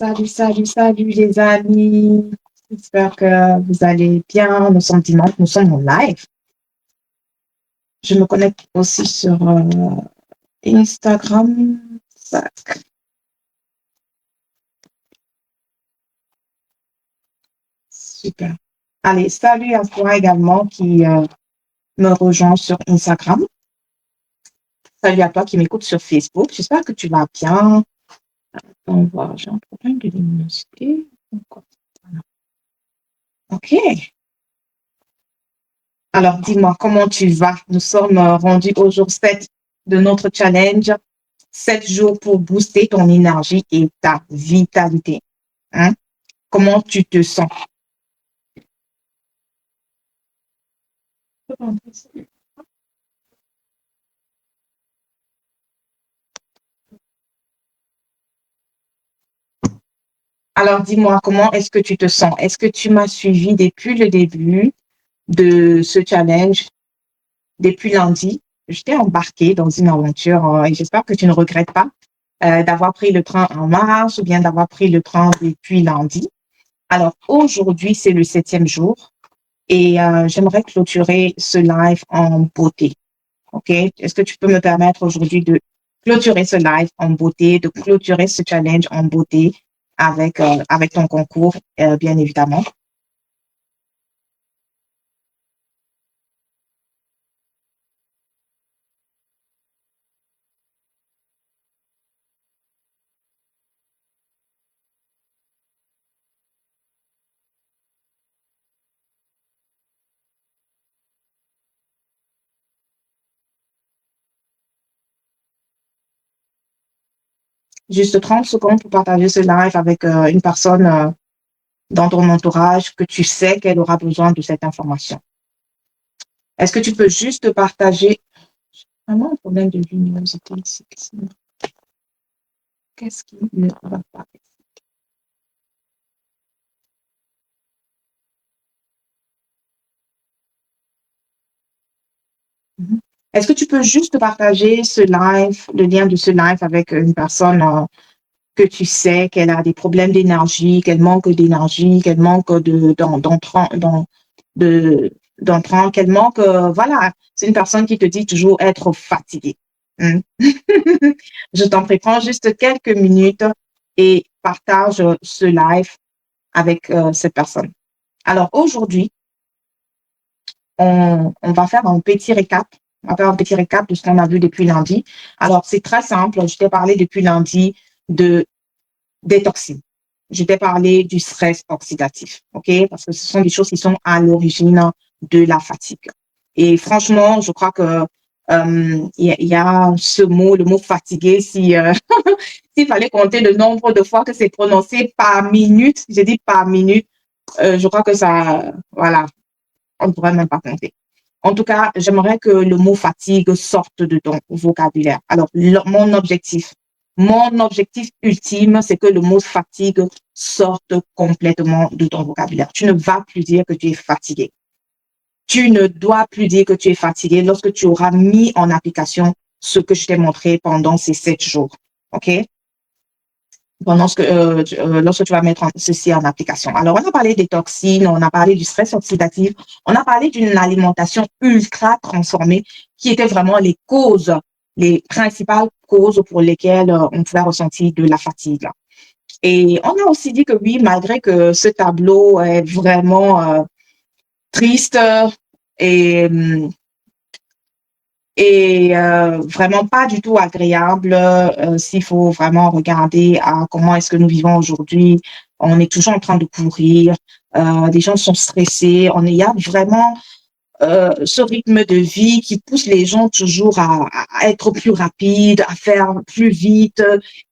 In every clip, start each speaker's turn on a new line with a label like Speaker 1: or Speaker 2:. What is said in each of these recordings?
Speaker 1: Salut les amis. J'espère que vous allez bien. Nous sommes dimanche, nous sommes en live. Je me connecte aussi sur Instagram. Tac. Super. Allez, salut à toi également qui me rejoint sur Instagram. Salut à toi qui m'écoute sur Facebook. J'espère que tu vas bien. On va, j'ai un problème de luminosité. Voilà. OK. Alors, dis-moi, comment tu vas? Nous sommes rendus au jour 7 de notre challenge. 7 jours pour booster ton énergie et ta vitalité. Hein? Comment tu te sens? Alors, dis-moi, comment est-ce que tu te sens? Est-ce que tu m'as suivi depuis le début de ce challenge, depuis lundi? Je t'ai embarqué dans une aventure et j'espère que tu ne regrettes pas d'avoir pris le train en marche ou bien d'avoir pris le train depuis lundi. Alors, aujourd'hui, c'est le 7e jour et j'aimerais clôturer ce live en beauté. OK? Est-ce que tu peux me permettre aujourd'hui de clôturer ce live en beauté, de clôturer ce challenge en beauté avec ton concours, bien évidemment? Juste 30 secondes pour partager ce live avec une personne dans ton entourage que tu sais qu'elle aura besoin de cette information. Est-ce que tu peux juste partager? Vraiment un problème de luminosité ici. Qu'est-ce qui ne va pas? Est-ce que tu peux juste partager ce live, le lien de ce live avec une personne que tu sais qu'elle a des problèmes d'énergie, qu'elle manque d'énergie, qu'elle manque d'entrant, qu'elle manque, voilà, c'est une personne qui te dit toujours être fatiguée. Hein? Je t'en prie, prends juste quelques minutes et partage ce live avec cette personne. Alors aujourd'hui, on va faire un petit récap. On va faire un petit récap de ce qu'on a vu depuis lundi. Alors, c'est très simple. Je t'ai parlé depuis lundi des toxines. Je t'ai parlé du stress oxydatif, OK? Parce que ce sont des choses qui sont à l'origine de la fatigue. Et franchement, je crois que y a ce mot, le mot fatigué, si s'il fallait compter le nombre de fois que c'est prononcé par minute, j'ai dit par minute, je crois que ça, voilà, on ne pourrait même pas compter. En tout cas, j'aimerais que le mot fatigue sorte de ton vocabulaire. Alors, mon objectif ultime, c'est que le mot fatigue sorte complètement de ton vocabulaire. Tu ne vas plus dire que tu es fatigué. Tu ne dois plus dire que tu es fatigué lorsque tu auras mis en application ce que je t'ai montré pendant ces 7 jours. OK? Lorsque tu vas mettre ceci en application. Alors, on a parlé des toxines, on a parlé du stress oxydatif, on a parlé d'une alimentation ultra transformée qui étaient vraiment les principales causes pour lesquelles on pouvait ressentir de la fatigue. Et on a aussi dit que oui, malgré que ce tableau est vraiment triste et vraiment pas du tout agréable s'il faut vraiment regarder à comment est-ce que nous vivons aujourd'hui. On est toujours en train de courir, les gens sont stressés, il y a vraiment ce rythme de vie qui pousse les gens toujours à être plus rapides, à faire plus vite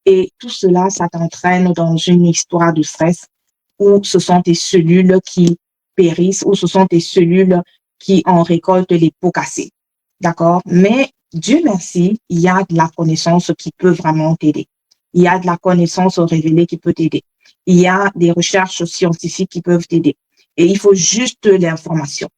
Speaker 1: et tout cela, ça t'entraîne dans une histoire de stress où ce sont tes cellules qui périssent, où ce sont tes cellules qui en récoltent les pots cassés. D'accord? Mais Dieu merci, il y a de la connaissance qui peut vraiment t'aider. Il y a de la connaissance révélée qui peut t'aider. Il y a des recherches scientifiques qui peuvent t'aider. Et il faut juste l'information.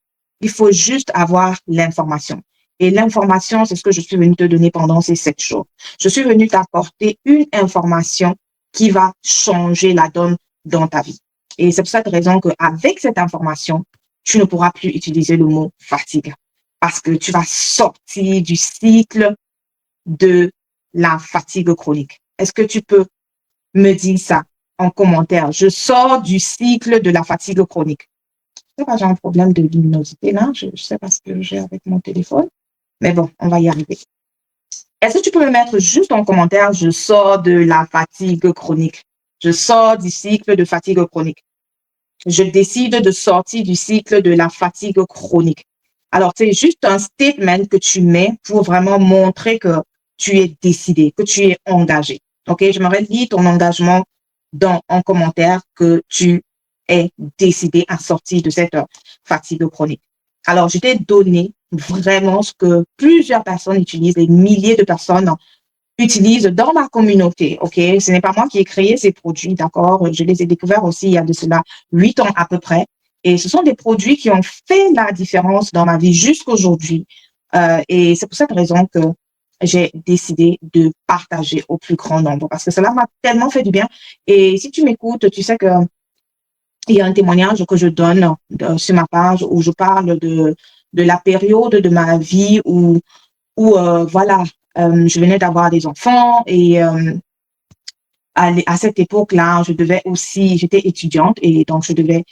Speaker 1: Il faut juste avoir l'information. Et l'information, c'est ce que je suis venue te donner pendant ces 7 jours. Je suis venue t'apporter une information qui va changer la donne dans ta vie. Et c'est pour cette raison qu'avec cette information, tu ne pourras plus utiliser le mot fatigue parce que tu vas sortir du cycle de la fatigue chronique. Est-ce que tu peux me dire ça en commentaire? Je sors du cycle de la fatigue chronique. Je sais pas, j'ai un problème de luminosité là. Je sais pas ce que j'ai avec mon téléphone. Mais bon, on va y arriver. Est-ce que tu peux me mettre juste en commentaire, je sors de la fatigue chronique. Je sors du cycle de fatigue chronique. Je décide de sortir du cycle de la fatigue chronique. Alors, c'est juste un statement que tu mets pour vraiment montrer que tu es décidé, que tu es engagé. OK? J'aimerais lire ton engagement en commentaire que tu es décidé à sortir de cette fatigue chronique. Alors, je t'ai donné vraiment ce que plusieurs personnes utilisent, des milliers de personnes utilisent dans ma communauté, OK? Ce n'est pas moi qui ai créé ces produits, d'accord? Je les ai découverts aussi il y a de cela 8 ans à peu près. Et ce sont des produits qui ont fait la différence dans ma vie jusqu'aujourd'hui. Et c'est pour cette raison que j'ai décidé de partager au plus grand nombre parce que cela m'a tellement fait du bien. Et si tu m'écoutes, tu sais que il y a un témoignage que je donne sur ma page où je parle de la période de ma vie où voilà, je venais d'avoir des enfants et à cette époque-là, j'étais étudiante et donc je devais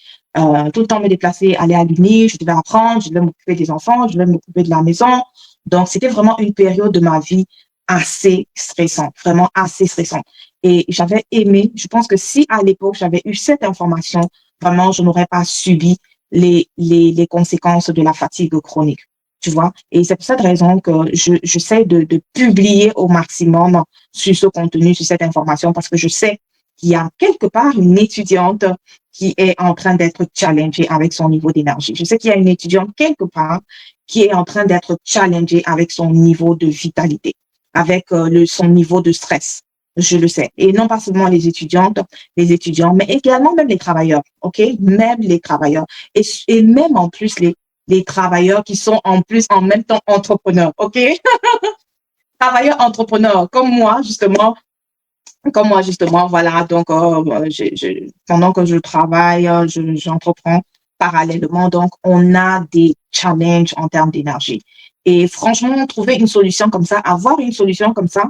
Speaker 1: tout le temps me déplacer, aller à l'uni, je devais apprendre, je devais m'occuper des enfants, je devais m'occuper de la maison. Donc, c'était vraiment une période de ma vie assez stressante, vraiment assez stressante. Et j'avais aimé, je pense que si à l'époque j'avais eu cette information, vraiment, je n'aurais pas subi les conséquences de la fatigue chronique. Tu vois, et c'est pour cette raison que j'essaie de publier au maximum sur ce contenu, sur cette information, parce que je sais qu'il y a quelque part une étudiante qui est en train d'être challengée avec son niveau d'énergie. Je sais qu'il y a une étudiante quelque part qui est en train d'être challengée avec son niveau de vitalité, avec son niveau de stress. Je le sais. Et non pas seulement les étudiantes, les étudiants, mais également même les travailleurs, OK? Même les travailleurs. Et même en plus les travailleurs qui sont en même temps entrepreneurs, OK? Travailleurs entrepreneurs, comme moi, justement, voilà. Donc, pendant que je travaille, j'entreprends parallèlement. Donc, on a des challenges en termes d'énergie. Et franchement, trouver une solution comme ça, avoir une solution comme ça,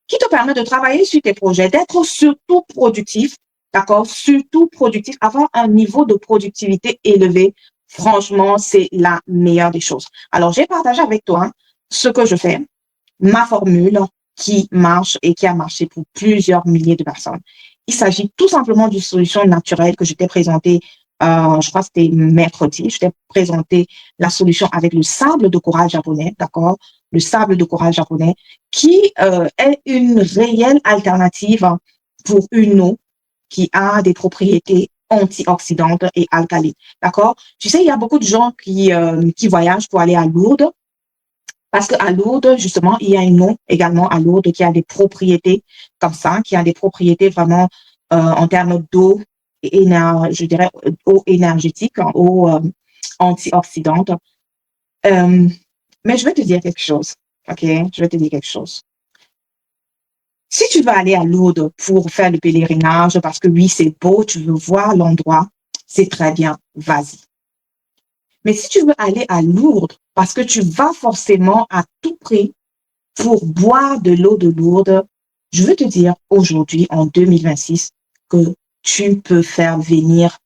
Speaker 1: qui te permet de travailler sur tes projets, d'être surtout productif, d'accord? Surtout productif, avoir un niveau de productivité élevé. Franchement, c'est la meilleure des choses. Alors, j'ai partagé avec toi ce que je fais, ma formule qui marche et qui a marché pour plusieurs milliers de personnes. Il s'agit tout simplement d'une solution naturelle que je t'ai présentée, je crois que c'était mercredi, je t'ai présenté la solution avec le sable de corail japonais, d'accord? Le sable de corail japonais qui est une réelle alternative pour une eau qui a des propriétés antioxydantes et alcalines, d'accord? Tu sais, il y a beaucoup de gens qui voyagent pour aller à Lourdes parce qu'à Lourdes, justement, il y a une eau également à Lourdes qui a des propriétés comme ça, qui a des propriétés vraiment en termes d'eau, je dirais eau énergétique, eau antioxydante. Mais je vais te dire quelque chose, OK? Je vais te dire quelque chose. Si tu veux aller à Lourdes pour faire le pèlerinage, parce que oui, c'est beau, tu veux voir l'endroit, c'est très bien, vas-y. Mais si tu veux aller à Lourdes, parce que tu vas forcément à tout prix pour boire de l'eau de Lourdes, je veux te dire aujourd'hui, en 2026, que tu peux faire venir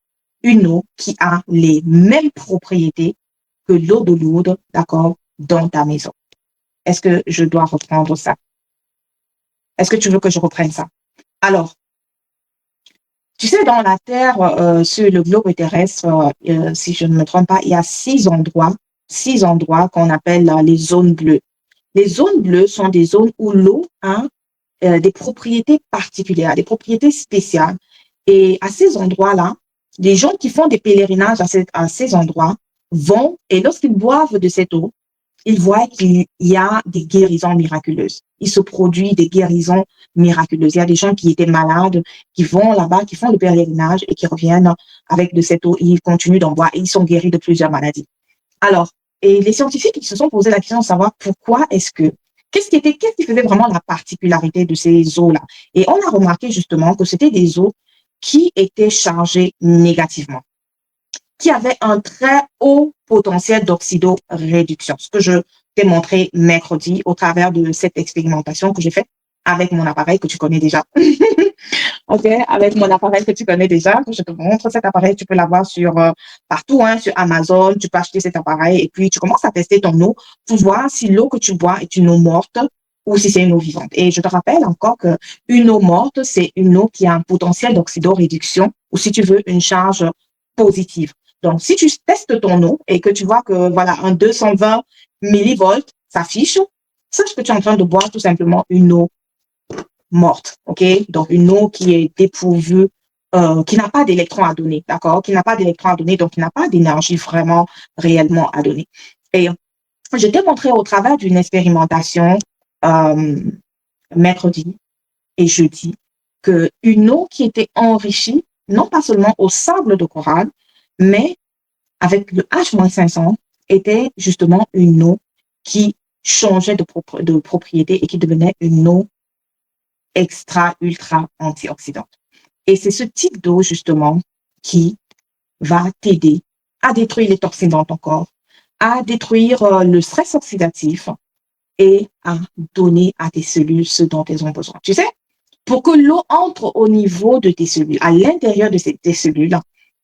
Speaker 1: une eau qui a les mêmes propriétés que l'eau de Lourdes, d'accord, dans ta maison. Est-ce que je dois reprendre ça? Est-ce que tu veux que je reprenne ça? Alors, tu sais, dans la Terre, sur le globe terrestre, si je ne me trompe pas, il y a 6 endroits qu'on appelle les zones bleues. Les zones bleues sont des zones où l'eau a des propriétés particulières, des propriétés spéciales. Et à ces endroits-là, les gens qui font des pèlerinages à ces endroits vont, et lorsqu'ils boivent de cette eau, ils voient qu'il y a des guérisons miraculeuses. Il se produit des guérisons miraculeuses. Il y a des gens qui étaient malades, qui vont là-bas, qui font le pèlerinage et qui reviennent avec de cette eau. Ils continuent d'en boire et ils sont guéris de plusieurs maladies. Alors, et les scientifiques, ils se sont posé la question de savoir pourquoi est-ce que Qu'est-ce qui faisait vraiment la particularité de ces eaux-là? Et on a remarqué justement que c'était des eaux qui étaient chargées négativement, qui avaient un très haut potentiel d'oxydoréduction, ce que je t'ai montré mercredi au travers de cette expérimentation que j'ai faite avec mon appareil que tu connais déjà. OK, avec mon appareil que tu connais déjà, que je te montre cet appareil, tu peux l'avoir sur partout, hein, sur Amazon, tu peux acheter cet appareil et puis tu commences à tester ton eau pour voir si l'eau que tu bois est une eau morte ou si c'est une eau vivante. Et je te rappelle encore que une eau morte, c'est une eau qui a un potentiel d'oxydoréduction ou si tu veux une charge positive. Donc, si tu testes ton eau et que tu vois que voilà un 220 millivolts s'affiche, sache que tu es en train de boire tout simplement une eau morte, ok? Donc, une eau qui est dépourvue, qui n'a pas d'électrons à donner, d'accord? Qui n'a pas d'électrons à donner, donc qui n'a pas d'énergie vraiment réellement à donner. Et je t'ai montré au travers d'une expérimentation euh, mercredi et jeudi que une eau qui était enrichie, non pas seulement au sable de corail, mais avec le H-500, était justement une eau qui changeait de propriété et qui devenait une eau extra, ultra antioxydante. Et c'est ce type d'eau, justement, qui va t'aider à détruire les toxines dans ton corps, à détruire le stress oxydatif et à donner à tes cellules ce dont elles ont besoin. Tu sais, pour que l'eau entre au niveau de tes cellules, à l'intérieur de tes cellules,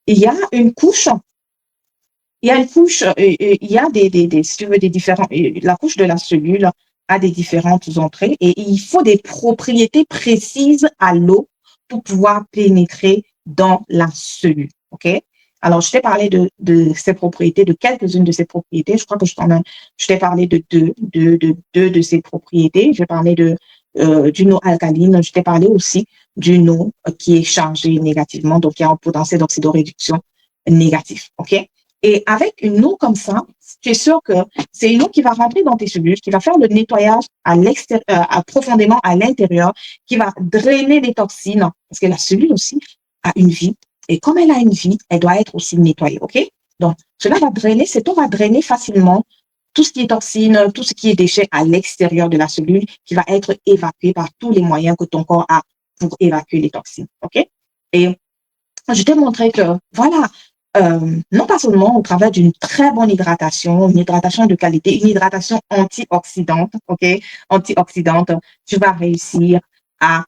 Speaker 1: il y a une couche, il y a une couche, il y a si tu veux, des différents, la couche de la cellule a des différentes entrées et il faut des propriétés précises à l'eau pour pouvoir pénétrer dans la cellule. OK? Alors, je t'ai parlé de ces propriétés, de quelques-unes de ces propriétés. Je crois que je t'ai parlé de deux de ces propriétés. Je parlé d'une eau alcaline. Je t'ai parlé aussi d'une eau qui est chargée négativement, donc qui a un potentiel d'oxydoréduction négatif. OK? Et avec une eau comme ça, tu es sûr que c'est une eau qui va rentrer dans tes cellules, qui va faire le nettoyage à l'extérieur, profondément à l'intérieur, qui va drainer les toxines, parce que la cellule aussi a une vie. Et comme elle a une vie, elle doit être aussi nettoyée, OK? Donc, cela va drainer, cette eau va drainer facilement tout ce qui est toxine, tout ce qui est déchets à l'extérieur de la cellule, qui va être évacué par tous les moyens que ton corps a pour évacuer les toxines, OK? Et je t'ai montré que, voilà, non pas seulement au travers d'une très bonne hydratation, une hydratation de qualité, une hydratation antioxydante, OK? Antioxydante, tu vas réussir à,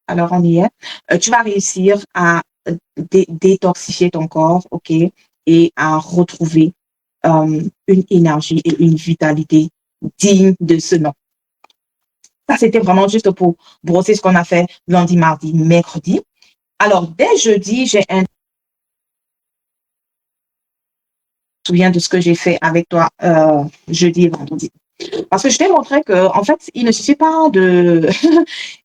Speaker 1: alors on y est, tu vas réussir à détoxifier ton corps, OK? Et à retrouver une énergie et une vitalité digne de ce nom. Ça, c'était vraiment juste pour brosser ce qu'on a fait lundi, mardi, mercredi. Alors, dès jeudi, j'ai un souviens de ce que j'ai fait avec toi jeudi et vendredi. Parce que je t'ai montré que, en fait, il ne suffit pas de,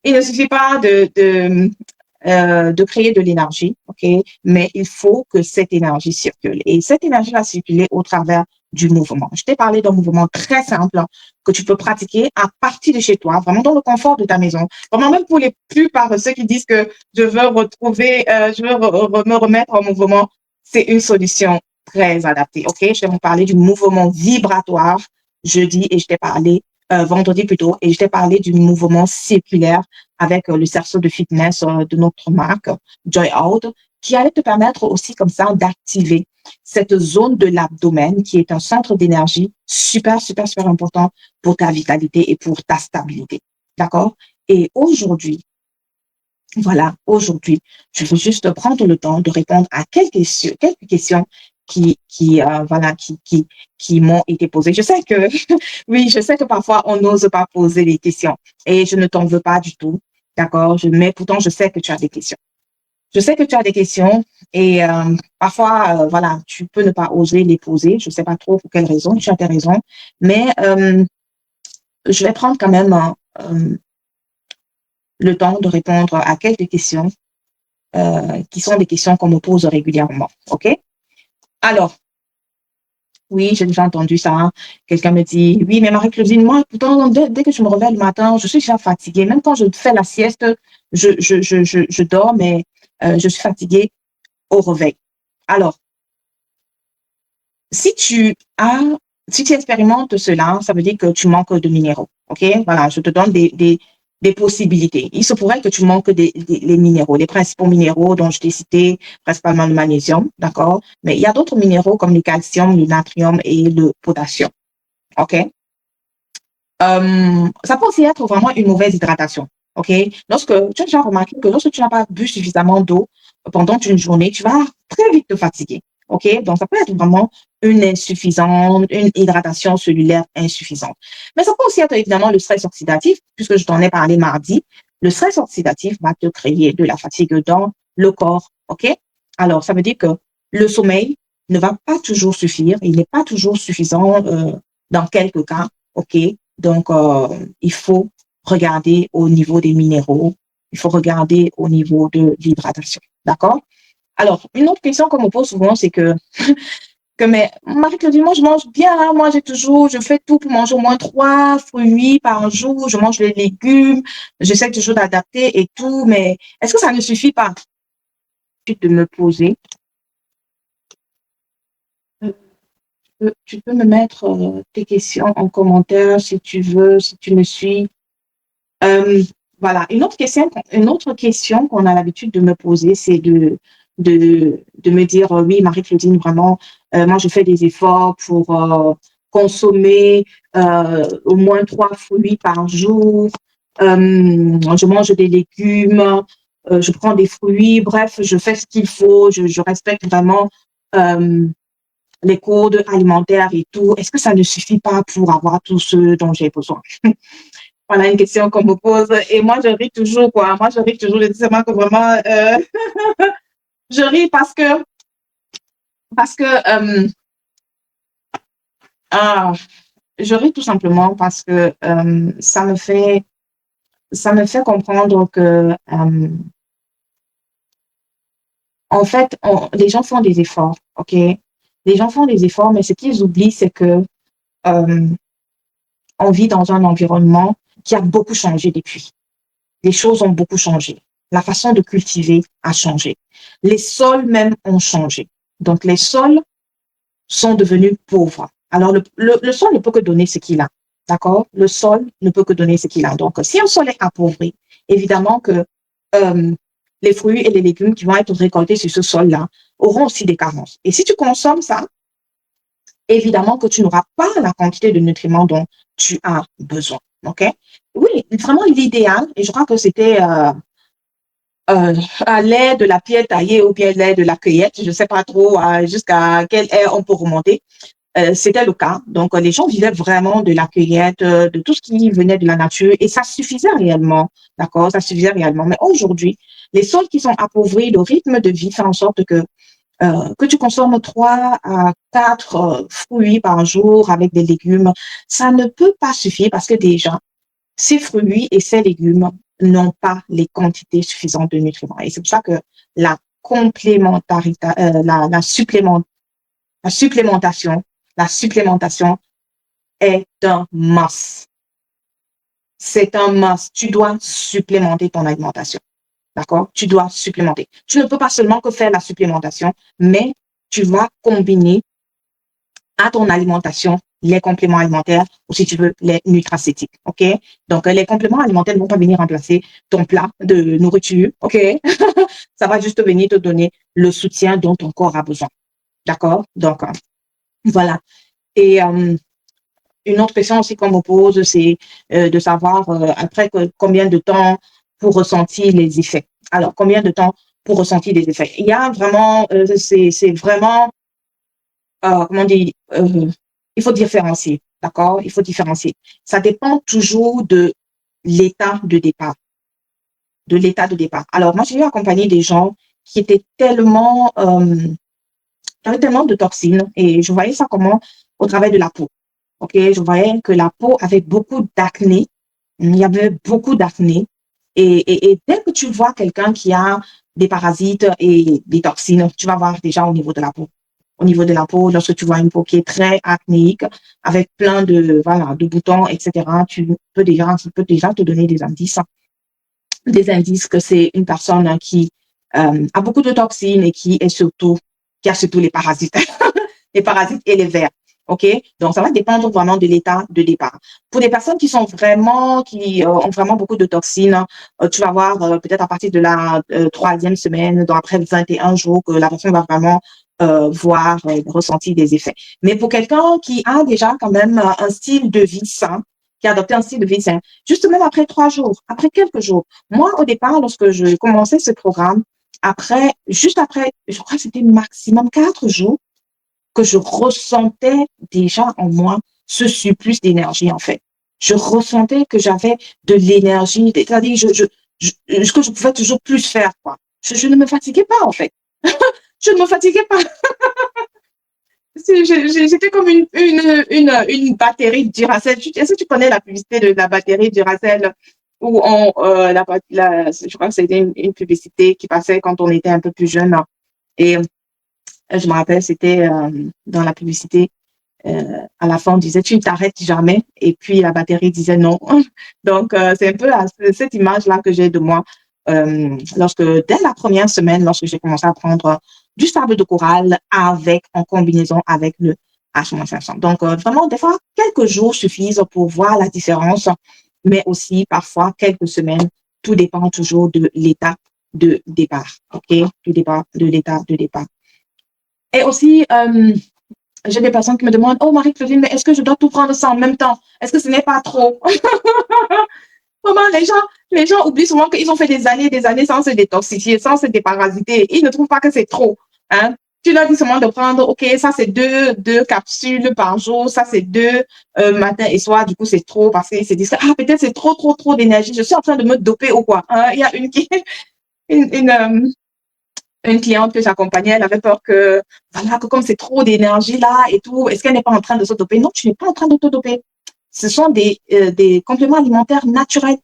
Speaker 1: il ne suffit pas de créer de l'énergie, ok, mais il faut que cette énergie circule. Et cette énergie va circuler au travers du mouvement. Je t'ai parlé d'un mouvement très simple que tu peux pratiquer à partir de chez toi, vraiment dans le confort de ta maison. Vraiment même pour les plus paresseux qui disent que je veux retrouver, je veux me remettre en mouvement, c'est une solution très adaptée. Ok, je t'ai parlé du mouvement vibratoire jeudi et je t'ai parlé vendredi plutôt et je t'ai parlé du mouvement circulaire avec le cerceau de fitness de notre marque Joy Out qui allait te permettre aussi comme ça d'activer cette zone de l'abdomen qui est un centre d'énergie super, super, super important pour ta vitalité et pour ta stabilité. D'accord? Et aujourd'hui, voilà, aujourd'hui, je veux juste prendre le temps de répondre à quelques questions voilà, qui m'ont été posées. Je sais que, oui, je sais que parfois on n'ose pas poser les questions et je ne t'en veux pas du tout. D'accord? Mais pourtant, je sais que tu as des questions. Je sais que tu as des questions et parfois, voilà, tu peux ne pas oser les poser. Je ne sais pas trop pour quelles raisons. Tu as tes raisons. Mais je vais prendre quand même le temps de répondre à quelques questions qui sont des questions qu'on me pose régulièrement. OK? Alors, oui, j'ai déjà entendu ça. Hein. Quelqu'un me dit, oui, mais Marie-Claudine, moi, pourtant, dès que je me réveille le matin, je suis déjà fatiguée. Même quand je fais la sieste, je dors, mais je suis fatiguée au réveil. Alors, si tu as Si tu expérimentes cela, ça veut dire que tu manques de minéraux. OK? Voilà, je te donne des possibilités. Il se pourrait que tu manques les minéraux, les principaux minéraux dont je t'ai cité, principalement le magnésium, d'accord? Mais il y a d'autres minéraux comme le calcium, le natrium et le potassium. OK? Ça peut aussi être vraiment une mauvaise hydratation. OK? Lorsque tu as déjà remarqué que lorsque tu n'as pas bu suffisamment d'eau pendant une journée, tu vas très vite te fatiguer. OK? Donc, ça peut être vraiment une insuffisante, une hydratation cellulaire insuffisante. Mais ça peut aussi être évidemment le stress oxydatif, puisque je t'en ai parlé mardi. Le stress oxydatif va te créer de la fatigue dans le corps. OK? Alors, ça veut dire que le sommeil ne va pas toujours suffire. Il n'est pas toujours suffisant dans quelques cas. OK? Donc, il faut regarder au niveau des minéraux, il faut regarder au niveau de l'hydratation. D'accord? Alors, une autre question qu'on me pose souvent, c'est que mais Marie-Claudine, moi, je mange bien, hein, moi, je fais tout pour manger au moins 3 fruits par jour, je mange les légumes, j'essaie toujours d'adapter et tout, mais est-ce que ça ne suffit pas? De me poser, tu peux me mettre tes questions en commentaire si tu veux, si tu me suis. Euh, voilà, une autre question qu'on a l'habitude de me poser, c'est de me dire, oui, Marie-Claudine, vraiment, moi, je fais des efforts pour consommer au moins 3 fruits par jour. Je mange des légumes, je prends des fruits, bref, je fais ce qu'il faut, je respecte vraiment euh, les codes alimentaires et tout. Est-ce que ça ne suffit pas pour avoir tout ce dont j'ai besoin? Voilà une question qu'on me pose. Et moi, je ris toujours, quoi. Moi, je ris toujours. Je dis seulement que vraiment, je ris parce que, ah, je ris tout simplement parce que ça me fait comprendre que, en fait, les gens font des efforts, ok? Les gens font des efforts, mais ce qu'ils oublient, c'est que euh, on vit dans un environnement qui a beaucoup changé depuis. Les choses ont beaucoup changé. La façon de cultiver a changé. Les sols même ont changé. Donc, les sols sont devenus pauvres. Alors, le sol ne peut que donner ce qu'il a. D'accord? Le sol ne peut que donner ce qu'il a. Donc, si un sol est appauvri, évidemment que euh, les fruits et les légumes qui vont être récoltés sur ce sol-là auront aussi des carences. Et si tu consommes ça, évidemment que tu n'auras pas la quantité de nutriments dont tu as besoin. OK? Oui, vraiment l'idéal, et je crois que c'était à l'ère de la pierre taillée ou bien l'ère de la cueillette, je ne sais pas trop jusqu'à quelle ère on peut remonter. C'était le cas. Donc, les gens vivaient vraiment de la cueillette, de tout ce qui venait de la nature, et ça suffisait réellement. D'accord? Ça suffisait réellement. Mais aujourd'hui, les sols qui sont appauvris, le rythme de vie fait en sorte que tu consommes 3 à 4 fruits par jour avec des légumes, ça ne peut pas suffire parce que déjà, ces fruits et ces légumes n'ont pas les quantités suffisantes de nutriments. Et c'est pour ça que la complémentarité, la supplémentation, la supplémentation est un must. C'est un must. Tu dois supplémenter ton alimentation. D'accord? Tu dois supplémenter. Tu ne peux pas seulement que faire la supplémentation, mais tu vas combiner à ton alimentation les compléments alimentaires ou si tu veux les nutracéutiques. OK? Donc, les compléments alimentaires ne vont pas venir remplacer ton plat de nourriture. OK? Ça va juste venir te donner le soutien dont ton corps a besoin. D'accord? Donc, voilà. Et une autre question aussi qu'on me pose, c'est de savoir après combien de temps pour ressentir les effets. Alors, combien de temps pour ressentir les effets? Il y a vraiment, c'est vraiment, comment dire, il faut différencier, d'accord? Il faut différencier. Ça dépend toujours de l'état de départ, de l'état de départ. Alors, moi, j'ai eu accompagné des gens qui étaient tellement, qui avaient tellement de toxines et je voyais ça comment au travail de la peau. OK, je voyais que la peau avait beaucoup d'acné. Il y avait beaucoup d'acné. Et dès que tu vois quelqu'un qui a des parasites et des toxines, tu vas voir déjà au niveau de la peau. Au niveau de la peau, lorsque tu vois une peau qui est très acnéique, avec plein de, voilà, de boutons, etc., ça peut déjà te donner des indices que c'est une personne qui a beaucoup de toxines et qui a surtout les parasites, les parasites et les vers. OK? Donc, ça va dépendre vraiment de l'état de départ. Pour des personnes qui ont vraiment beaucoup de toxines, tu vas voir peut-être à partir de la troisième semaine, donc après 21 jours, que la personne va vraiment voir, ressentir des effets. Mais pour quelqu'un qui a déjà quand même un style de vie sain, qui a adopté un style de vie sain, juste même après 3 jours, après quelques jours. Moi, au départ, lorsque je commençais ce programme, juste après, je crois que c'était maximum 4 jours, que je ressentais déjà en moi ce surplus d'énergie, en fait. Je ressentais que j'avais de l'énergie, c'est-à-dire que je pouvais toujours plus faire, quoi. Je ne me fatiguais pas, en fait. Je ne me fatiguais pas. J'étais comme une batterie Duracell. Est-ce que tu connais la publicité de la batterie Duracell où je crois que c'était une publicité qui passait quand on était un peu plus jeune. Et je me rappelle, c'était dans la publicité. À la fin, on disait, tu ne t'arrêtes jamais. Et puis, la batterie disait non. Donc, c'est un peu cette image-là que j'ai de moi dès la première semaine, lorsque j'ai commencé à prendre du sable de corail en combinaison avec le H-500. Donc, vraiment, des fois, quelques jours suffisent pour voir la différence, mais aussi parfois quelques semaines. Tout dépend toujours de l'état de départ. OK? Tout dépend de l'état de départ. Et aussi, j'ai des personnes qui me demandent, oh Marie-Claudine, mais est-ce que je dois tout prendre ça en même temps? Est-ce que ce n'est pas trop? Vraiment, les gens oublient souvent qu'ils ont fait des années sans se détoxifier, sans se déparasiter. Ils ne trouvent pas que c'est trop. Hein? Tu leur dis seulement de prendre, OK, ça c'est deux capsules par jour, ça c'est deux matin et soir, du coup c'est trop parce qu'ils se disent, ah peut-être c'est trop d'énergie, je suis en train de me doper ou quoi. Hein? Il y a une cliente que j'accompagnais, elle avait peur voilà, que comme c'est trop d'énergie là et tout, est-ce qu'elle n'est pas en train de se doper? Non, tu n'es pas en train de te doper. Ce sont des compléments alimentaires naturels,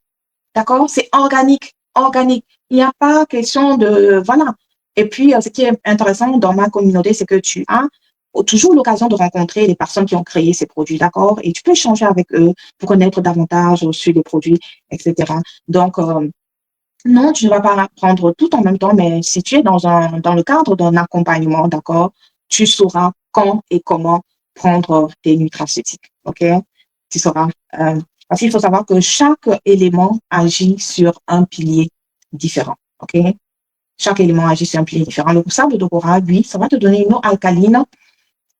Speaker 1: d'accord? C'est organique, organique. Il n'y a pas question de, voilà. Et puis, ce qui est intéressant dans ma communauté, c'est que tu as toujours l'occasion de rencontrer les personnes qui ont créé ces produits, d'accord? Et tu peux échanger avec eux pour connaître davantage sur les produits, etc. Donc, non, tu ne vas pas prendre tout en même temps, mais si tu es dans le cadre d'un accompagnement, d'accord, tu sauras quand et comment prendre tes nutraceutiques, ok? Tu sauras. Parce qu'il faut savoir que chaque élément agit sur un pilier différent, ok? Chaque élément agit sur un pilier différent. Le sable de corail, lui, ça va te donner une eau alcaline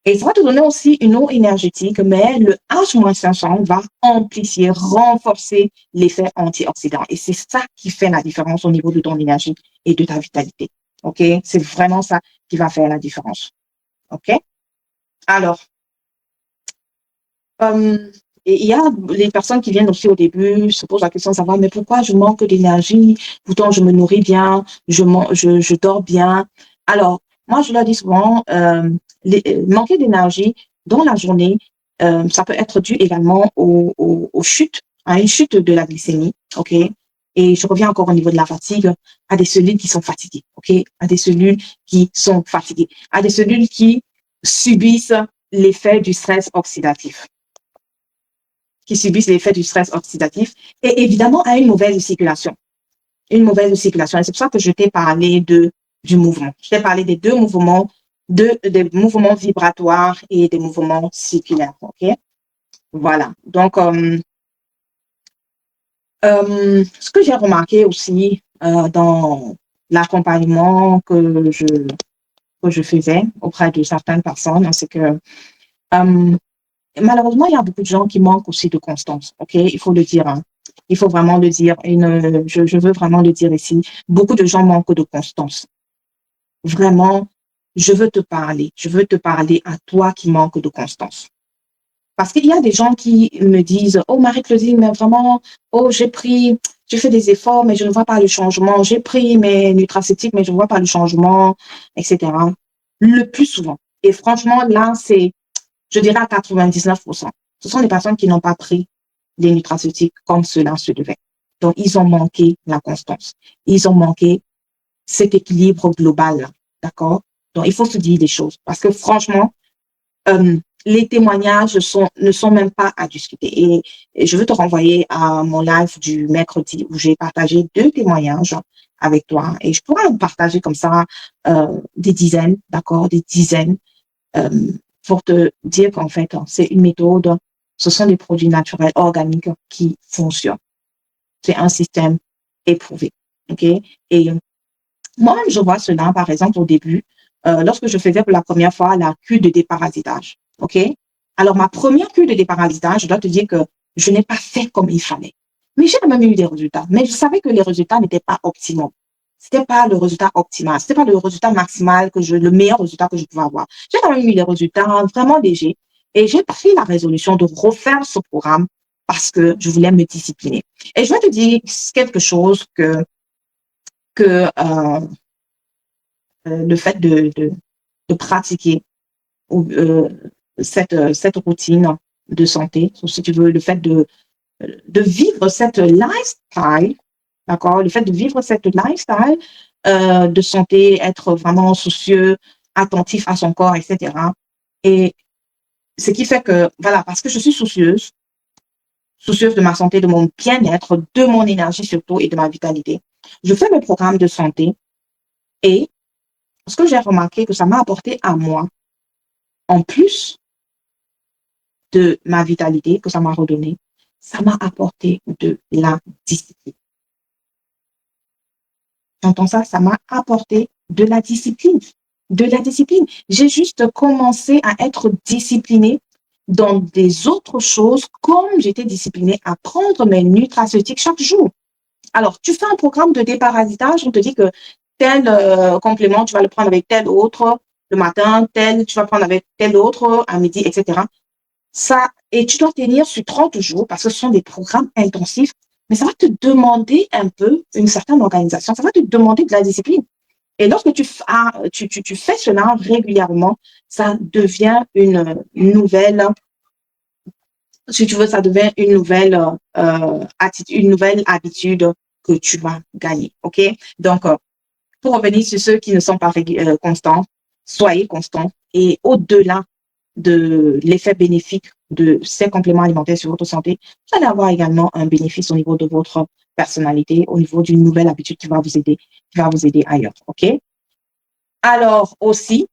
Speaker 1: et ça va te donner aussi une eau énergétique, mais le H-500 va amplifier, renforcer l'effet antioxydant. Et c'est ça qui fait la différence au niveau de ton énergie et de ta vitalité. OK? C'est vraiment ça qui va faire la différence. OK? Alors, et il y a les personnes qui viennent aussi au début, se posent la question de savoir, mais pourquoi je manque d'énergie? Pourtant, je me nourris bien, je dors bien. Alors, moi, je leur dis souvent, manquer d'énergie dans la journée, ça peut être dû également aux chutes, à une chute de la glycémie, OK? Et je reviens encore au niveau de la fatigue, à des cellules qui sont fatiguées, OK? À des cellules qui sont fatiguées, à des cellules qui subissent l'effet du stress oxydatif qui subissent l'effet du stress oxydatif et évidemment à une mauvaise circulation. Une mauvaise circulation. Et c'est pour ça que je t'ai parlé du mouvement. Je t'ai parlé des deux mouvements, des mouvements vibratoires et des mouvements circulaires. OK? Voilà. Donc, ce que j'ai remarqué aussi dans l'accompagnement que je faisais auprès de certaines personnes, c'est que malheureusement, il y a beaucoup de gens qui manquent aussi de constance. OK? Il faut le dire. Hein. Il faut vraiment le dire. Je veux vraiment le dire ici. Beaucoup de gens manquent de constance. Vraiment, je veux te parler. Je veux te parler à toi qui manques de constance. Parce qu'il y a des gens qui me disent, oh Marie-Claudine, mais vraiment, oh j'ai fait des efforts, mais je ne vois pas le changement. J'ai pris mes nutracéutiques, mais je ne vois pas le changement, etc. Le plus souvent. Et franchement, là, je dirais à 99%. Ce sont des personnes qui n'ont pas pris des nutraceutiques comme cela se devait. Donc, ils ont manqué la constance. Ils ont manqué cet équilibre global. D'accord? Donc, il faut se dire des choses. Parce que franchement, les témoignages ne sont même pas à discuter. Et je veux te renvoyer à mon live du mercredi où j'ai partagé 2 témoignages avec toi. Et je pourrais en partager comme ça des dizaines, d'accord? Des dizaines. pour te dire qu'en fait, c'est une méthode, ce sont des produits naturels organiques qui fonctionnent. C'est un système éprouvé. OK? Et moi-même, je vois cela, par exemple, au début, lorsque je faisais pour la première fois la cure de déparasitage. OK? Alors, ma première cure de déparasitage, je dois te dire que je n'ai pas fait comme il fallait. Mais j'ai quand même eu des résultats. Mais je savais que les résultats n'étaient pas optimaux. C'était pas le résultat optimal. C'était pas le résultat maximal le meilleur résultat que je pouvais avoir. J'ai quand même eu des résultats vraiment légers. Et j'ai pris la résolution de refaire ce programme parce que je voulais me discipliner. Et je vais te dire quelque chose que le fait de pratiquer euh, cette routine de santé, ou si tu veux, le fait de vivre cette lifestyle, d'accord, le fait de vivre cette lifestyle de santé, être vraiment soucieux, attentif à son corps, etc. Et ce qui fait que, voilà, parce que je suis soucieuse de ma santé, de mon bien-être, de mon énergie surtout et de ma vitalité, je fais mes programmes de santé et ce que j'ai remarqué que ça m'a apporté à moi, en plus de ma vitalité que ça m'a redonné, ça m'a apporté de la discipline. J'entends ça, ça m'a apporté de la discipline. De la discipline. J'ai juste commencé à être disciplinée dans des autres choses comme j'étais disciplinée à prendre mes nutraceutiques chaque jour. Alors, tu fais un programme de déparasitage, on te dit que tel complément, tu vas le prendre avec tel autre le matin, tel, tu vas prendre avec tel autre à midi, etc. Ça, et tu dois tenir sur 30 jours parce que ce sont des programmes intensifs, mais ça va te demander un peu une certaine organisation, ça va te demander de la discipline. Et lorsque tu fais cela régulièrement, ça devient une nouvelle, si tu veux, ça devient une nouvelle habitude que tu vas gagner. OK? Donc, pour revenir sur ceux qui ne sont pas constants, soyez constants et au-delà de l'effet bénéfique de ces compléments alimentaires sur votre santé, vous allez avoir également un bénéfice au niveau de votre personnalité, au niveau d'une nouvelle habitude qui va vous aider ailleurs. OK? Alors aussi,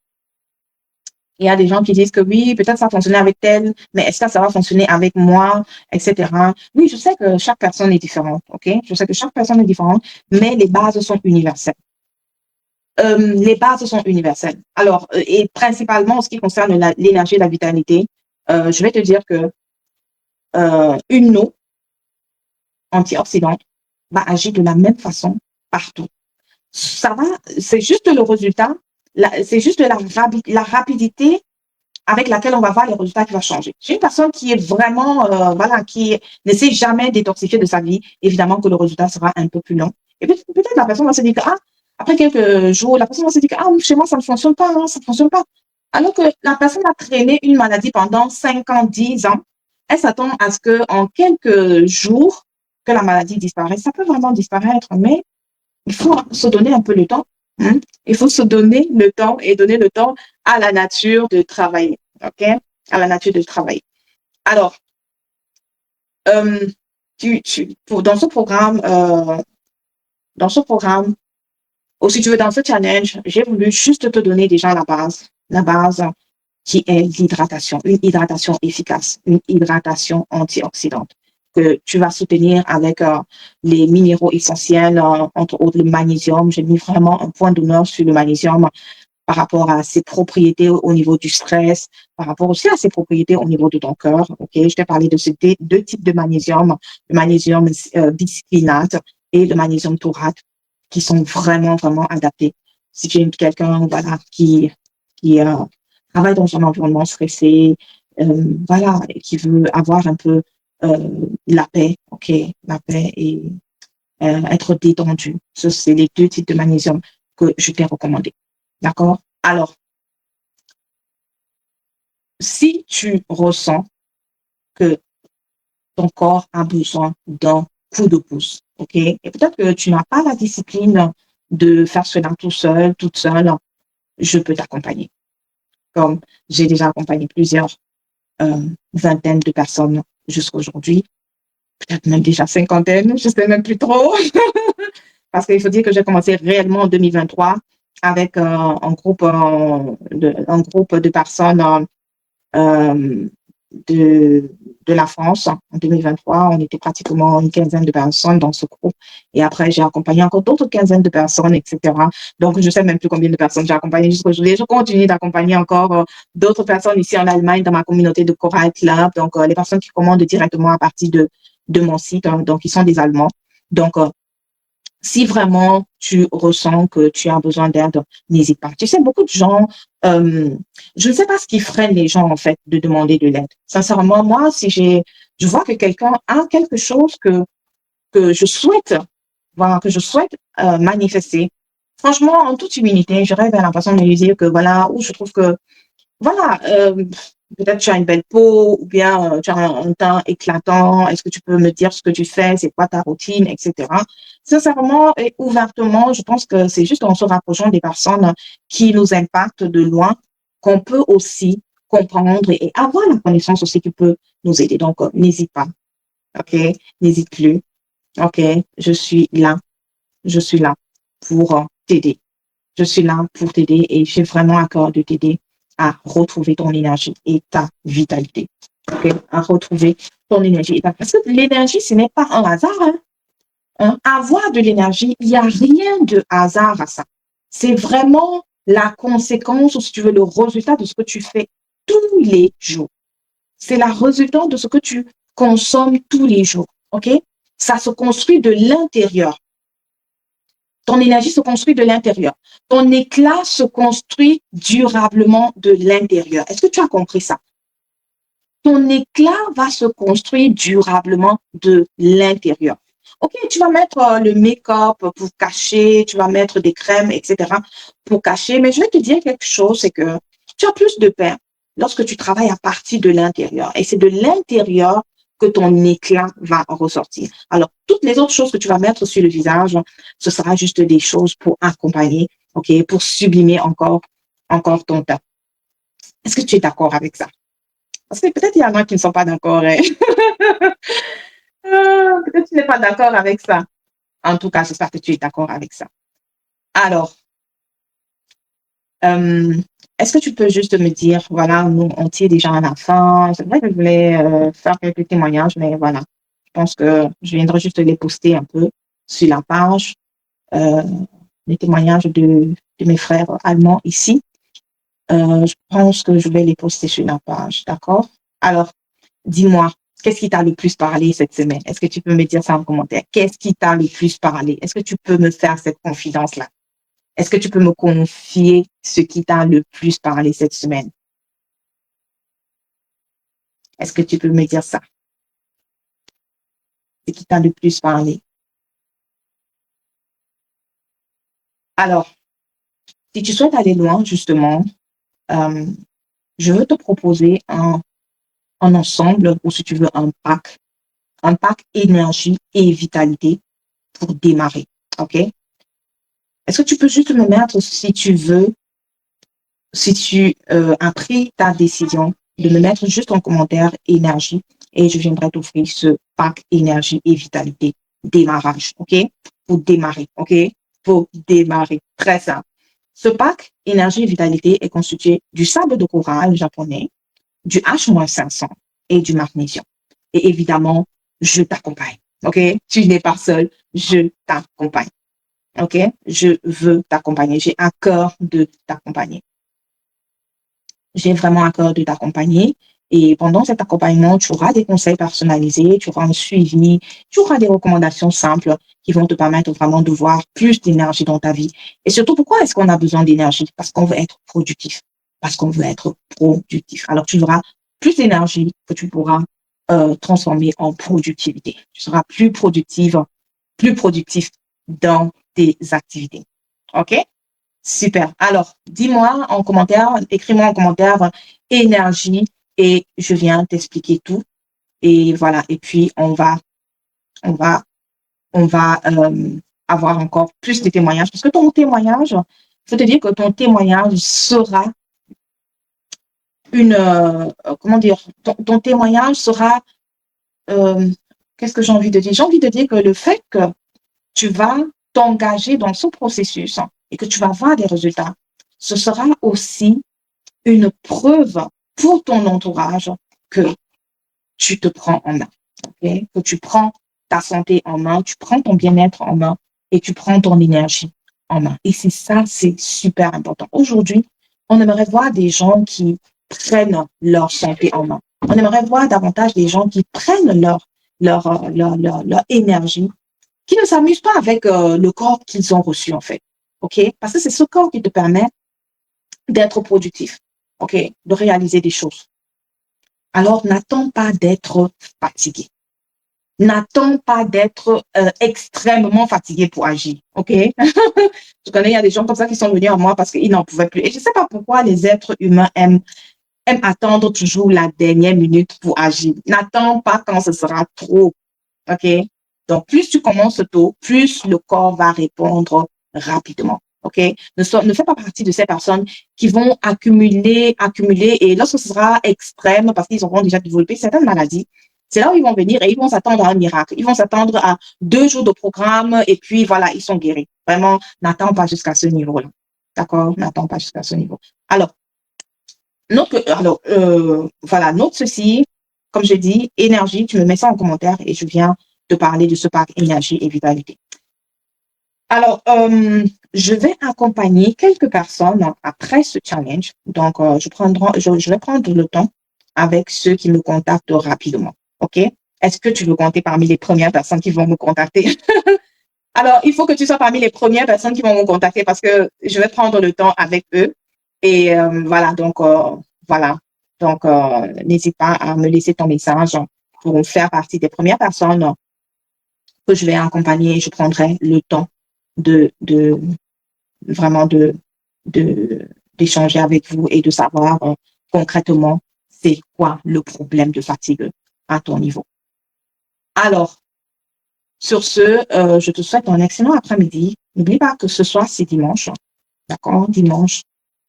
Speaker 1: il y a des gens qui disent que oui, peut-être ça fonctionnait avec tel, mais est-ce que ça va fonctionner avec moi, etc. Oui, je sais que chaque personne est différente, OK? Je sais que chaque personne est différente, mais les bases sont universelles. Les bases sont universelles. Alors, et principalement en ce qui concerne l'énergie et la vitalité, je vais te dire que une eau antioxydante va agir de la même façon partout. Ça va, c'est juste le résultat, c'est juste la rapidité avec laquelle on va voir les résultats qui va changer. J'ai une personne qui est vraiment, voilà, qui ne s'est jamais détoxifiée de sa vie, évidemment que le résultat sera un peu plus long. Et peut-être la personne va se dire que, ah, après quelques jours, la personne va se dire que, ah, chez moi, ça ne fonctionne pas, hein, ça ne fonctionne pas. Alors que la personne a traîné une maladie pendant 5 ans, 10 ans, elle s'attend à ce qu'en quelques jours, que la maladie disparaisse. Ça peut vraiment disparaître, mais il faut se donner un peu le temps. Hein. Il faut se donner le temps et donner le temps à la nature de travailler. OK? À la nature de travailler. Alors, euh, dans ce programme, ou si tu veux, dans ce challenge, j'ai voulu juste te donner déjà la base qui est l'hydratation, une hydratation efficace, une hydratation antioxydante que tu vas soutenir avec les minéraux essentiels, entre autres le magnésium. J'ai mis vraiment un point d'honneur sur le magnésium par rapport à ses propriétés au niveau du stress, par rapport aussi à ses propriétés au niveau de ton cœur. Ok, je t'ai parlé de ces deux types de magnésium, le magnésium bisphénate et le magnésium taurate, qui sont vraiment, vraiment adaptés. Si tu es quelqu'un, voilà, qui travaille dans un environnement stressé, voilà, et qui veut avoir un peu la paix, ok, la paix et être détendu. Ce, c'est les deux types de magnésium que je t'ai recommandé. D'accord? Alors, si tu ressens que ton corps a besoin d'un coup de pouce, ok? Et peut-être que tu n'as pas la discipline de faire cela tout seul, toute seule, je peux t'accompagner. Comme j'ai déjà accompagné plusieurs vingtaines de personnes jusqu'à aujourd'hui, peut-être même déjà cinquantaine, je ne sais même plus trop. Parce qu'il faut dire que j'ai commencé réellement en 2023 avec un groupe de personnes euh, de, de la France. En 2023, on était pratiquement une quinzaine de personnes dans ce groupe. Et après, j'ai accompagné encore d'autres quinzaines de personnes, etc. Donc, je ne sais même plus combien de personnes j'ai accompagnées jusqu'aujourd'hui. Je continue d'accompagner encore d'autres personnes ici en Allemagne dans ma communauté de Coral Club. Donc, les personnes qui commandent directement à partir de mon site, hein, donc ils sont des Allemands. Donc, si vraiment tu ressens que tu as besoin d'aide, n'hésite pas. Tu sais, beaucoup de gens, je ne sais pas ce qui freine les gens, en fait, de demander de l'aide. Sincèrement, moi, si je vois que quelqu'un a quelque chose que je souhaite, voilà, que je souhaite manifester, franchement, en toute humilité, j'aurais bien l'impression de lui dire que voilà, où je trouve que voilà, peut-être tu as une belle peau ou bien tu as un teint éclatant. Est-ce que tu peux me dire ce que tu fais? C'est quoi ta routine, etc. Sincèrement et ouvertement, je pense que c'est juste en se rapprochant des personnes qui nous impactent de loin qu'on peut aussi comprendre et avoir la connaissance aussi qui peut nous aider. Donc, n'hésite pas, OK? N'hésite plus, OK? Je suis là, je suis là pour t'aider. Je suis là pour t'aider et j'ai vraiment à cœur de t'aider à retrouver ton énergie et ta vitalité. Okay? À retrouver ton énergie et ta... Parce que l'énergie, ce n'est pas un hasard. Hein? Avoir de l'énergie, il n'y a rien de hasard à ça. C'est vraiment la conséquence, ou si tu veux, le résultat de ce que tu fais tous les jours. C'est la résultante de ce que tu consommes tous les jours. OK? Ça se construit de l'intérieur. Ton énergie se construit de l'intérieur. Ton éclat se construit durablement de l'intérieur. Est-ce que tu as compris ça? Ton éclat va se construire durablement de l'intérieur. OK, tu vas mettre le make-up pour cacher, tu vas mettre des crèmes, etc. pour cacher, mais je vais te dire quelque chose, c'est que tu as plus de pain lorsque tu travailles à partir de l'intérieur. Et c'est de l'intérieur que ton éclat va ressortir. Alors, toutes les autres choses que tu vas mettre sur le visage, ce sera juste des choses pour accompagner, OK, pour sublimer encore ton teint. Est-ce que tu es d'accord avec ça? Parce que peut-être il y en a qui ne sont pas d'accord. Hein? Peut-être que tu n'es pas d'accord avec ça. En tout cas, j'espère que tu es d'accord avec ça. Alors, euh, est-ce que tu peux juste me dire, voilà, nous, on tire déjà à la fin. C'est vrai que je voulais faire quelques témoignages, mais voilà. Je pense que je viendrai juste les poster un peu sur la page, euh, les témoignages de mes frères allemands ici. Je pense que je vais les poster sur la page, d'accord? Alors, dis-moi, qu'est-ce qui t'a le plus parlé cette semaine? Est-ce que tu peux me dire ça en commentaire? Qu'est-ce qui t'a le plus parlé? Est-ce que tu peux me faire cette confidence-là? Est-ce que tu peux me confier ce qui t'a le plus parlé cette semaine? Est-ce que tu peux me dire ça? Ce qui t'a le plus parlé? Alors, si tu souhaites aller loin, justement, euh, je veux te proposer un ensemble, ou si tu veux, un pack énergie et vitalité pour démarrer. OK? Est-ce que tu peux juste me mettre, si tu veux, si tu as pris ta décision, de me mettre juste en commentaire énergie et je viendrai t'offrir ce pack énergie et vitalité démarrage, OK? Pour démarrer, OK? Pour démarrer. Très simple. Ce pack énergie et vitalité est constitué du sable de corail japonais, du H-500 et du magnésium. Et évidemment, je t'accompagne, OK? Tu n'es pas seul, je t'accompagne. OK? Je veux t'accompagner. J'ai à cœur de t'accompagner. J'ai vraiment à cœur de t'accompagner. Et pendant cet accompagnement, tu auras des conseils personnalisés, tu auras un suivi, tu auras des recommandations simples qui vont te permettre vraiment de voir plus d'énergie dans ta vie. Et surtout, pourquoi est-ce qu'on a besoin d'énergie? Parce qu'on veut être productif. Parce qu'on veut être productif. Alors, tu auras plus d'énergie que tu pourras transformer en productivité. Tu seras plus productif dans tes activités. OK? Super. Alors, dis-moi en commentaire, écris-moi en commentaire énergie et je viens t'expliquer tout. Et voilà. Et puis, on va, on va avoir encore plus de témoignages parce que ton témoignage, il faut te dire que ton témoignage sera comment dire, ton témoignage sera, euh, qu'est-ce que j'ai envie de dire? J'ai envie de dire que le fait que tu vas t'engager dans ce processus et que tu vas voir des résultats, ce sera aussi une preuve pour ton entourage que tu te prends en main, ok? Que tu prends ta santé en main, tu prends ton bien-être en main et tu prends ton énergie en main. Et c'est ça, c'est super important. Aujourd'hui, on aimerait voir des gens qui prennent leur santé en main. On aimerait voir davantage des gens qui prennent leur énergie, qui ne s'amusent pas avec le corps qu'ils ont reçu, en fait. OK? Parce que c'est ce corps qui te permet d'être productif, OK? De réaliser des choses. Alors, n'attends pas d'être fatigué. N'attends pas d'être extrêmement fatigué pour agir, OK? Je connais, il y a des gens comme ça qui sont venus à moi parce qu'ils n'en pouvaient plus. Et je ne sais pas pourquoi les êtres humains aiment attendre toujours la dernière minute pour agir. N'attends pas quand ce sera trop, OK? Donc, plus tu commences tôt, plus le corps va répondre rapidement, OK? Ne fais pas partie de ces personnes qui vont accumuler, et lorsque ce sera extrême, parce qu'ils auront déjà développé certaines maladies, c'est là où ils vont venir et ils vont s'attendre à un miracle. Ils vont s'attendre à 2 jours de programme et puis voilà, ils sont guéris. Vraiment, n'attends pas jusqu'à ce niveau-là. D'accord? N'attends pas jusqu'à ce niveau. Alors, voilà, note ceci. Comme je dis, énergie, tu me mets ça en commentaire et je viens te parler de ce pack énergie et vitalité. Alors, je vais accompagner quelques personnes après ce challenge. Donc, je vais prendre le temps avec ceux qui me contactent rapidement. OK? Est-ce que tu veux compter parmi les premières personnes qui vont me contacter? Alors, il faut que tu sois parmi les premières personnes qui vont me contacter parce que je vais prendre le temps avec eux. Et voilà, donc, n'hésite pas à me laisser ton message pour faire partie des premières personnes que je vais accompagner. Je prendrai le temps de vraiment d'échanger avec vous et de savoir concrètement c'est quoi le problème de fatigue à ton niveau. Alors, sur ce, je te souhaite un excellent après-midi. N'oublie pas que ce soir, c'est dimanche. D'accord? Dimanche.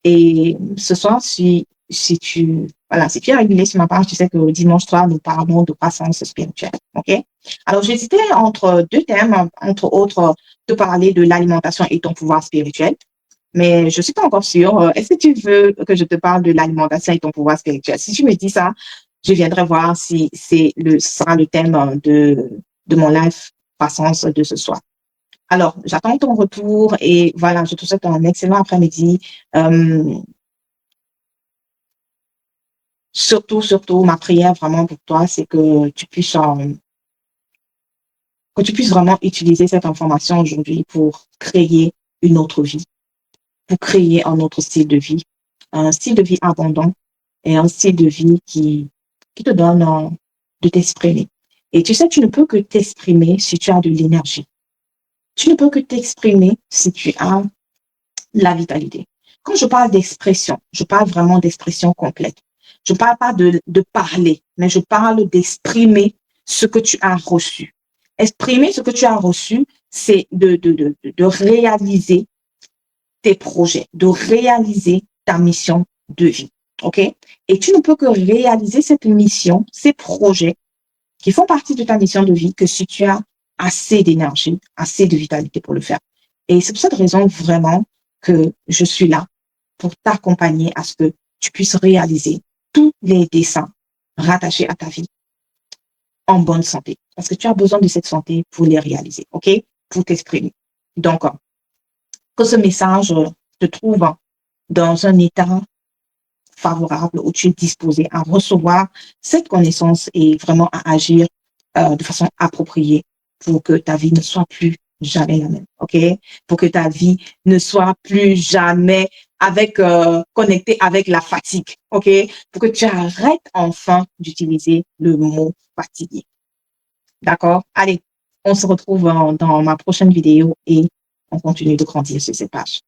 Speaker 1: Et ce soir, si tu es régulier sur ma page, tu sais que dimanche soir, nous parlons de croissance spirituelle. OK? Alors, j'hésitais entre deux thèmes, entre autres, de parler de l'alimentation et ton pouvoir spirituel. Mais je suis pas encore sûre. Est-ce que tu veux que je te parle de l'alimentation et ton pouvoir spirituel? Si tu me dis ça, je viendrai voir si ce sera le thème de mon live croissance de ce soir. Alors, j'attends ton retour et voilà, je te souhaite un excellent après-midi. Surtout, ma prière vraiment pour toi, c'est que tu puisses vraiment utiliser cette information aujourd'hui pour créer une autre vie, pour créer un autre style de vie, un style de vie abondant et un style de vie qui te donne de t'exprimer. Et tu sais, tu ne peux que t'exprimer si tu as de l'énergie. Tu ne peux que t'exprimer si tu as la vitalité. Quand je parle d'expression, je parle vraiment d'expression complète. Je ne parle pas de parler, mais je parle d'exprimer ce que tu as reçu. Exprimer ce que tu as reçu, c'est de réaliser tes projets, de réaliser ta mission de vie. OK? Et tu ne peux que réaliser cette mission, ces projets qui font partie de ta mission de vie que si tu as assez d'énergie, assez de vitalité pour le faire. Et c'est pour cette raison vraiment que je suis là pour t'accompagner à ce que tu puisses réaliser tous les desseins rattachés à ta vie en bonne santé. Parce que tu as besoin de cette santé pour les réaliser, OK? Pour t'exprimer. Donc, que ce message te trouve dans un état favorable où tu es disposé à recevoir cette connaissance et vraiment à agir de façon appropriée pour que ta vie ne soit plus jamais la même, OK? Pour que ta vie ne soit plus jamais connectée avec la fatigue, OK? Pour que tu arrêtes enfin d'utiliser le mot fatigué. D'accord? Allez, on se retrouve dans ma prochaine vidéo et on continue de grandir sur cette page.